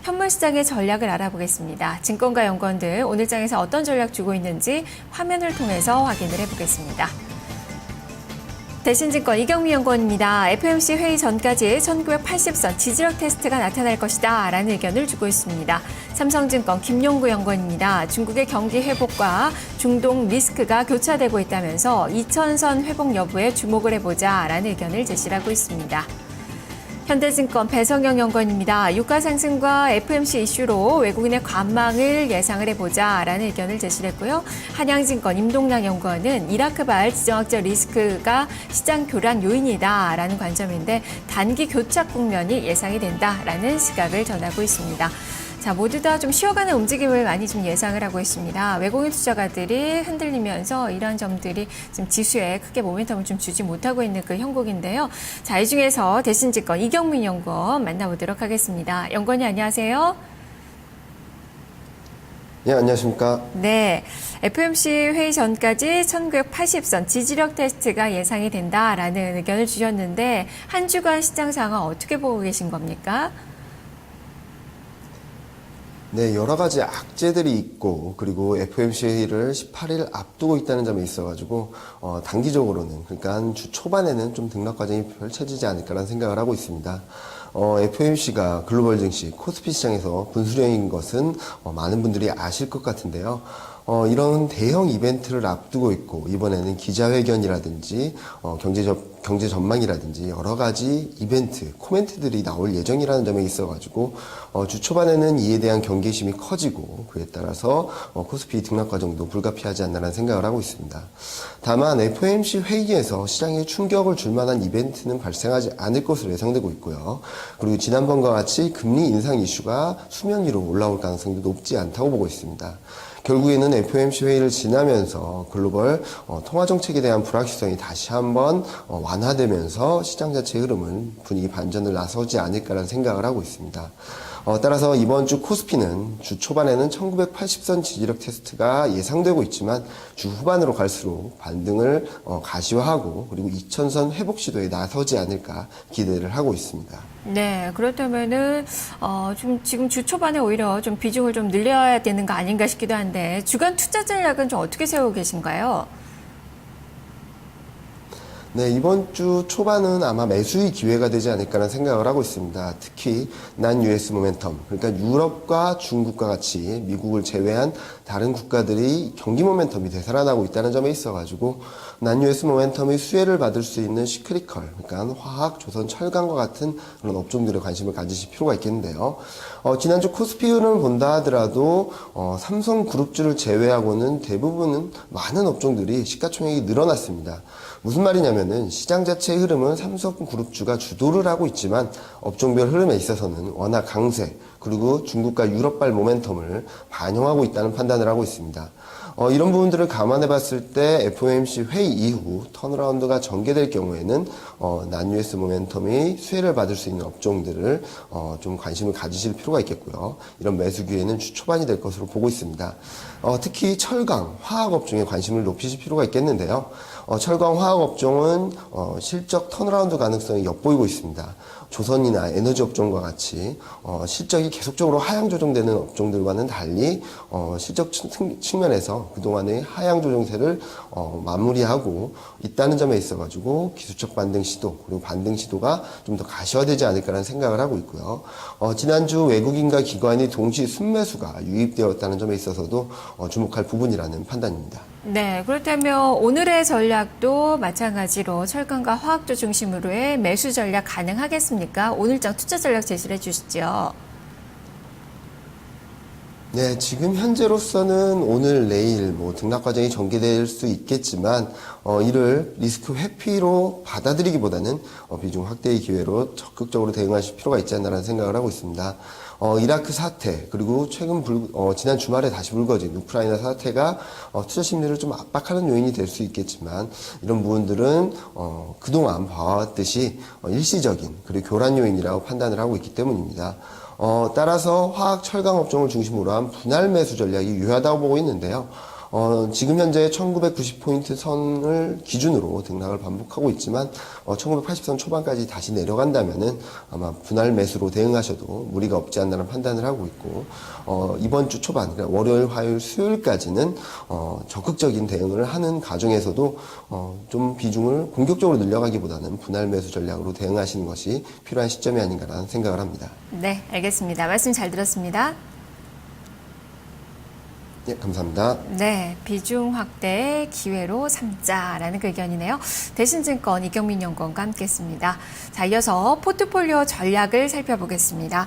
현물시장의 전략을 알아보겠습니다. 증권가 연구원들 오늘 장에서 어떤 전략 주고 있는지 화면을 통해서 확인을 해보겠습니다. 대신증권 이경미 연구원입니다. FOMC 회의 전까지 1980선 지지력 테스트가 나타날 것이다 라는 의견을 주고 있습니다. 삼성증권 김용구 연구원입니다. 중국의 경기 회복과 중동 리스크가 교차되고 있다면서 2000선 회복 여부에 주목을 해보자 라는 의견을 제시하고 있습니다. 현대증권 배성영 연구원입니다. 유가 상승과 FOMC 이슈로 외국인의 관망을 예상을 해보자라는 의견을 제시했고요. 한양증권 임동랑 연구원은 이라크발 지정학적 리스크가 시장 교란 요인이다라는 관점인데 단기 교착 국면이 예상이 된다라는 시각을 전하고 있습니다. 자, 모두 다 좀 쉬어가는 움직임을 많이 좀 예상을 하고 있습니다. 외국인 투자가들이 흔들리면서 이러한 점들이 지금 지수에 크게 모멘텀을 좀 주지 못하고 있는 그 형국인데요. 자, 이 중에서 대신증권 이경민 연구원 만나보도록 하겠습니다. 연구원님 안녕하세요. 네, 안녕하십니까. 네, FOMC 회의 전까지 1980선 지지력 테스트가 예상이 된다라는 의견을 주셨는데 한 주간 시장 상황 어떻게 보고 계신 겁니까? 네, 여러 가지 악재들이 있고 그리고 FOMC 회의를 18일 앞두고 있다는 점에 있어가지고 단기적으로는 그러니까 주 초반에는 좀 등락 과정이 펼쳐지지 않을까라는 생각을 하고 있습니다. FOMC가 글로벌 증시 코스피 시장에서 분수령인 것은 많은 분들이 아실 것 같은데요. 이런 대형 이벤트를 앞두고 있고 이번에는 기자회견이라든지 경제 전망이라든지 여러 가지 이벤트, 코멘트들이 나올 예정이라는 점에 있어가지고 주 초반에는 이에 대한 경계심이 커지고 그에 따라서 코스피 등락 과정도 불가피하지 않나라는 생각을 하고 있습니다. 다만 FOMC 회의에서 시장에 충격을 줄 만한 이벤트는 발생하지 않을 것으로 예상되고 있고요. 그리고 지난번과 같이 금리 인상 이슈가 수면 위로 올라올 가능성도 높지 않다고 보고 있습니다. 결국에는 FOMC 회의를 지나면서 글로벌 통화 정책에 대한 불확실성이 다시 한번 완화되면서 시장 자체의 흐름은 분위기 반전을 나서지 않을까라는 생각을 하고 있습니다. 따라서 이번 주 코스피는 주 초반에는 1980선 지지력 테스트가 예상되고 있지만 주 후반으로 갈수록 반등을 가시화하고 그리고 2000선 회복 시도에 나서지 않을까 기대를 하고 있습니다. 네, 그렇다면은 좀 지금 주 초반에 오히려 좀 비중을 좀 늘려야 되는 거 아닌가 싶기도 한데 주간 투자 전략은 좀 어떻게 세우고 계신가요? 네, 이번 주 초반은 아마 매수의 기회가 되지 않을까라는 생각을 하고 있습니다. 특히 난 US 모멘텀, 그러니까 유럽과 중국과 같이 미국을 제외한 다른 국가들이 경기 모멘텀이 되살아나고 있다는 점에 있어가지고 난 US 모멘텀의 수혜를 받을 수 있는 시크리컬, 그러니까 화학, 조선, 철강과 같은 그런 업종들에 관심을 가지실 필요가 있겠는데요. 지난주 코스피 흐름을 본다 하더라도 삼성그룹주를 제외하고는 대부분은 많은 업종들이 시가총액이 늘어났습니다. 무슨 말이냐면은 시장 자체의 흐름은 삼성그룹주가 주도를 하고 있지만 업종별 흐름에 있어서는 워낙 강세 그리고 중국과 유럽발 모멘텀을 반영하고 있다는 판단을 하고 있습니다. 이런 부분들을 감안해 봤을 때 FOMC 회의 이후 턴어라운드가 전개될 경우에는 난 US 모멘텀이 수혜를 받을 수 있는 업종들을 좀 관심을 가지실 필요가 있겠고요. 이런 매수 기회는 주 초반이 될 것으로 보고 있습니다. 특히 철강, 화학 업종에 관심을 높이실 필요가 있겠는데요. 철강, 화학 업종은 실적 턴어라운드 가능성이 엿보이고 있습니다. 조선이나 에너지 업종과 같이 실적이 계속적으로 하향 조정되는 업종들과는 달리 실적 측면에서 그동안의 하향 조정세를 마무리하고 있다는 점에 있어가지고 기술적 반등 시도 그리고 반등 시도가 좀 더 가시화되지 않을까라는 생각을 하고 있고요. 지난주 외국인과 기관이 동시 순매수가 유입되었다는 점에 있어서도 주목할 부분이라는 판단입니다. 네, 그렇다면 오늘의 전략도 마찬가지로 철강과 화학주 중심으로의 매수 전략 가능하겠습니까? 오늘장 투자 전략 제시를 해주시죠. 네, 지금 현재로서는 오늘 내일 등락 과정이 전개될 수 있겠지만 이를 리스크 회피로 받아들이기보다는 비중 확대의 기회로 적극적으로 대응하실 필요가 있지 않나라는 생각을 하고 있습니다. 이라크 사태 그리고 최근 지난 주말에 다시 불거진 우크라이나 사태가 투자 심리를 좀 압박하는 요인이 될 수 있겠지만 이런 부분들은 그동안 봐왔듯이 일시적인 그리고 교란 요인이라고 판단을 하고 있기 때문입니다. 따라서 화학 철강 업종을 중심으로 한 분할 매수 전략이 유효하다고 보고 있는데요. 지금 현재 1990포인트 선을 기준으로 등락을 반복하고 있지만 1980선 초반까지 다시 내려간다면은 아마 분할 매수로 대응하셔도 무리가 없지 않나라는 판단을 하고 있고 이번 주 초반, 그러니까 월요일, 화요일, 수요일까지는 적극적인 대응을 하는 과정에서도 좀 비중을 공격적으로 늘려가기보다는 분할 매수 전략으로 대응하시는 것이 필요한 시점이 아닌가라는 생각을 합니다. 네, 알겠습니다. 말씀 잘 들었습니다. 예, 감사합니다. 네, 비중 확대 기회로 삼자라는 그 의견이네요. 대신증권 이경민 연구원과 함께했습니다. 자, 이어서 포트폴리오 전략을 살펴보겠습니다.